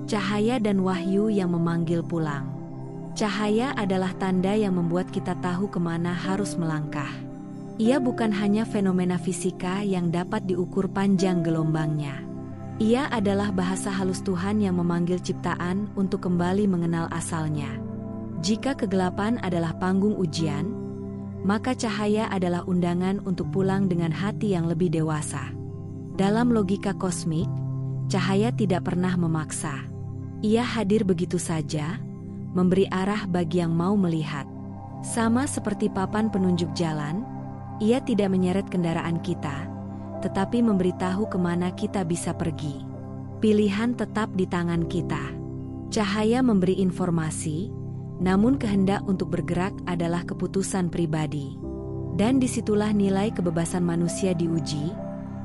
Cahaya dan wahyu yang memanggil pulang. Cahaya adalah tanda yang membuat kita tahu kemana harus melangkah. Ia bukan hanya fenomena fisika yang dapat diukur panjang gelombangnya. Ia adalah bahasa halus Tuhan yang memanggil ciptaan untuk kembali mengenal asalnya. Jika kegelapan adalah panggung ujian, maka cahaya adalah undangan untuk pulang dengan hati yang lebih dewasa. Dalam logika kosmik, cahaya tidak pernah memaksa. Ia hadir begitu saja, memberi arah bagi yang mau melihat. Sama seperti papan penunjuk jalan, ia tidak menyeret kendaraan kita, tetapi memberitahu kemana kita bisa pergi. Pilihan tetap di tangan kita. Cahaya memberi informasi, namun kehendak untuk bergerak adalah keputusan pribadi. Dan disitulah nilai kebebasan manusia diuji,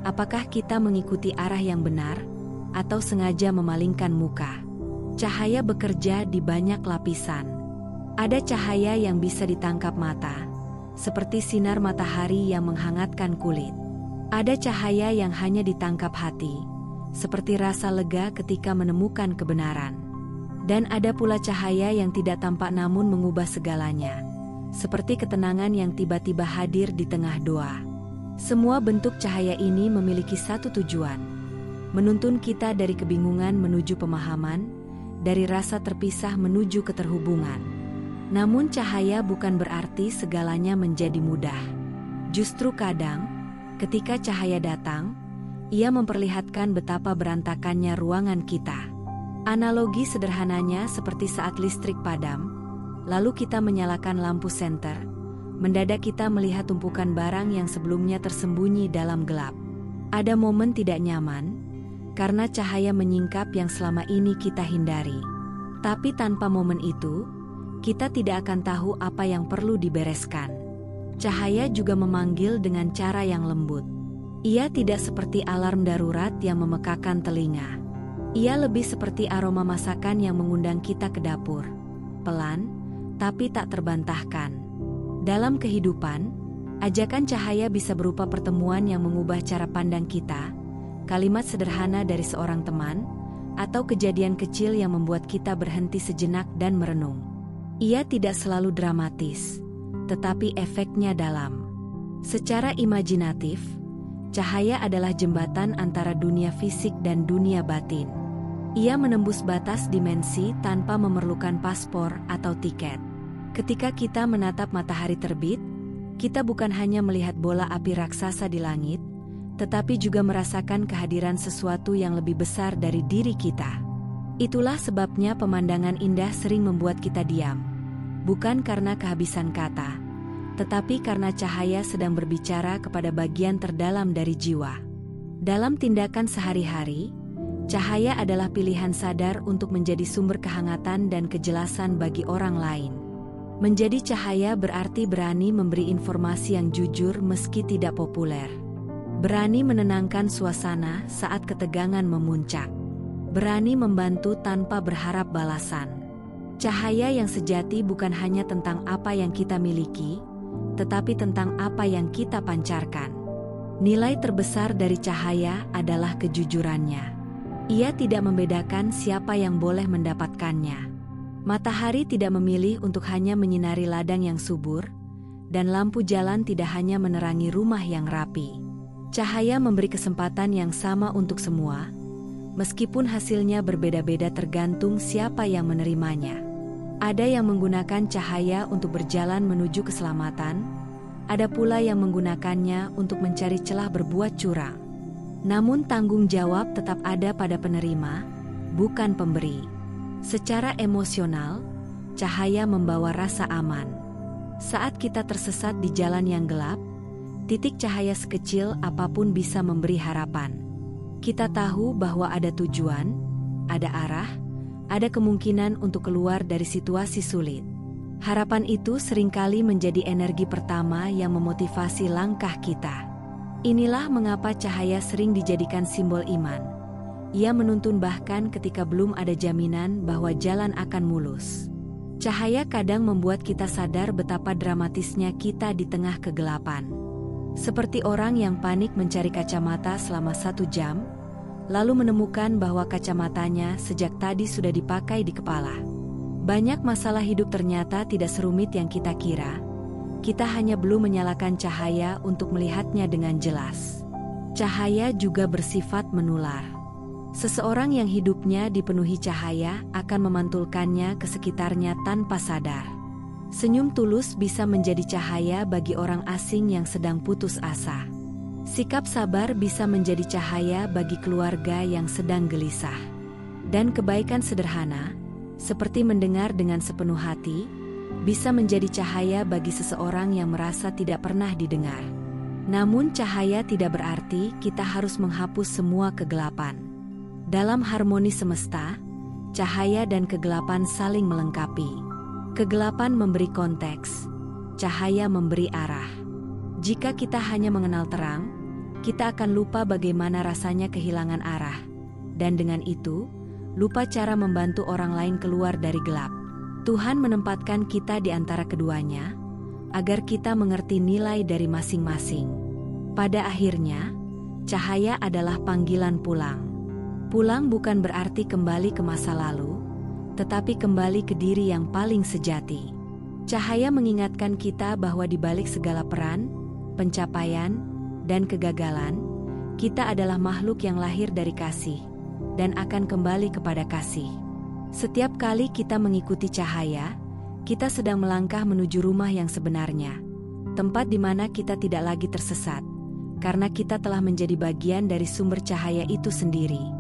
apakah kita mengikuti arah yang benar, atau sengaja memalingkan muka. Cahaya bekerja di banyak lapisan. Ada cahaya yang bisa ditangkap mata, seperti sinar matahari yang menghangatkan kulit. Ada cahaya yang hanya ditangkap hati, seperti rasa lega ketika menemukan kebenaran. Dan ada pula cahaya yang tidak tampak namun mengubah segalanya, seperti ketenangan yang tiba-tiba hadir di tengah doa. Semua bentuk cahaya ini memiliki satu tujuan, menuntun kita dari kebingungan menuju pemahaman, dari rasa terpisah menuju keterhubungan. Namun cahaya bukan berarti segalanya menjadi mudah. Justru kadang, ketika cahaya datang, ia memperlihatkan betapa berantakannya ruangan kita. Analogi sederhananya seperti saat listrik padam, lalu kita menyalakan lampu senter, mendadak kita melihat tumpukan barang yang sebelumnya tersembunyi dalam gelap. Ada momen tidak nyaman, karena cahaya menyingkap yang selama ini kita hindari. Tapi tanpa momen itu, kita tidak akan tahu apa yang perlu dibereskan. Cahaya juga memanggil dengan cara yang lembut. Ia tidak seperti alarm darurat yang memekakan telinga. Ia lebih seperti aroma masakan yang mengundang kita ke dapur. Pelan, tapi tak terbantahkan. Dalam kehidupan, ajakan cahaya bisa berupa pertemuan yang mengubah cara pandang kita, kalimat sederhana dari seorang teman, atau kejadian kecil yang membuat kita berhenti sejenak dan merenung. Ia tidak selalu dramatis, tetapi efeknya dalam. Secara imajinatif, cahaya adalah jembatan antara dunia fisik dan dunia batin. Ia menembus batas dimensi tanpa memerlukan paspor atau tiket. Ketika kita menatap matahari terbit, kita bukan hanya melihat bola api raksasa di langit, tetapi juga merasakan kehadiran sesuatu yang lebih besar dari diri kita. Itulah sebabnya pemandangan indah sering membuat kita diam. Bukan karena kehabisan kata, tetapi karena cahaya sedang berbicara kepada bagian terdalam dari jiwa. Dalam tindakan sehari-hari, cahaya adalah pilihan sadar untuk menjadi sumber kehangatan dan kejelasan bagi orang lain. Menjadi cahaya berarti berani memberi informasi yang jujur meski tidak populer. Berani menenangkan suasana saat ketegangan memuncak. Berani membantu tanpa berharap balasan. Cahaya yang sejati bukan hanya tentang apa yang kita miliki, tetapi tentang apa yang kita pancarkan. Nilai terbesar dari cahaya adalah kejujurannya. Ia tidak membedakan siapa yang boleh mendapatkannya. Matahari tidak memilih untuk hanya menyinari ladang yang subur, dan lampu jalan tidak hanya menerangi rumah yang rapi. Cahaya memberi kesempatan yang sama untuk semua, meskipun hasilnya berbeda-beda tergantung siapa yang menerimanya. Ada yang menggunakan cahaya untuk berjalan menuju keselamatan, ada pula yang menggunakannya untuk mencari celah berbuat curang. Namun tanggung jawab tetap ada pada penerima, bukan pemberi. Secara emosional, cahaya membawa rasa aman. Saat kita tersesat di jalan yang gelap, titik cahaya sekecil apapun bisa memberi harapan. Kita tahu bahwa ada tujuan, ada arah, ada kemungkinan untuk keluar dari situasi sulit. Harapan itu seringkali menjadi energi pertama yang memotivasi langkah kita. Inilah mengapa cahaya sering dijadikan simbol iman. Ia menuntun bahkan ketika belum ada jaminan bahwa jalan akan mulus. Cahaya kadang membuat kita sadar betapa dramatisnya kita di tengah kegelapan. Seperti orang yang panik mencari kacamata selama 1 jam, lalu menemukan bahwa kacamatanya sejak tadi sudah dipakai di kepala. Banyak masalah hidup ternyata tidak serumit yang kita kira. Kita hanya belum menyalakan cahaya untuk melihatnya dengan jelas. Cahaya juga bersifat menular. Seseorang yang hidupnya dipenuhi cahaya akan memantulkannya ke sekitarnya tanpa sadar. Senyum tulus bisa menjadi cahaya bagi orang asing yang sedang putus asa. Sikap sabar bisa menjadi cahaya bagi keluarga yang sedang gelisah. Dan kebaikan sederhana, seperti mendengar dengan sepenuh hati, bisa menjadi cahaya bagi seseorang yang merasa tidak pernah didengar. Namun cahaya tidak berarti kita harus menghapus semua kegelapan. Dalam harmoni semesta, cahaya dan kegelapan saling melengkapi. Kegelapan memberi konteks, cahaya memberi arah. Jika kita hanya mengenal terang, kita akan lupa bagaimana rasanya kehilangan arah. Dan dengan itu, lupa cara membantu orang lain keluar dari gelap. Tuhan menempatkan kita di antara keduanya, agar kita mengerti nilai dari masing-masing. Pada akhirnya, cahaya adalah panggilan pulang. Pulang bukan berarti kembali ke masa lalu, tetapi kembali ke diri yang paling sejati. Cahaya mengingatkan kita bahwa di balik segala peran, pencapaian, dan kegagalan, kita adalah makhluk yang lahir dari kasih, dan akan kembali kepada kasih. Setiap kali kita mengikuti cahaya, kita sedang melangkah menuju rumah yang sebenarnya, tempat di mana kita tidak lagi tersesat, karena kita telah menjadi bagian dari sumber cahaya itu sendiri.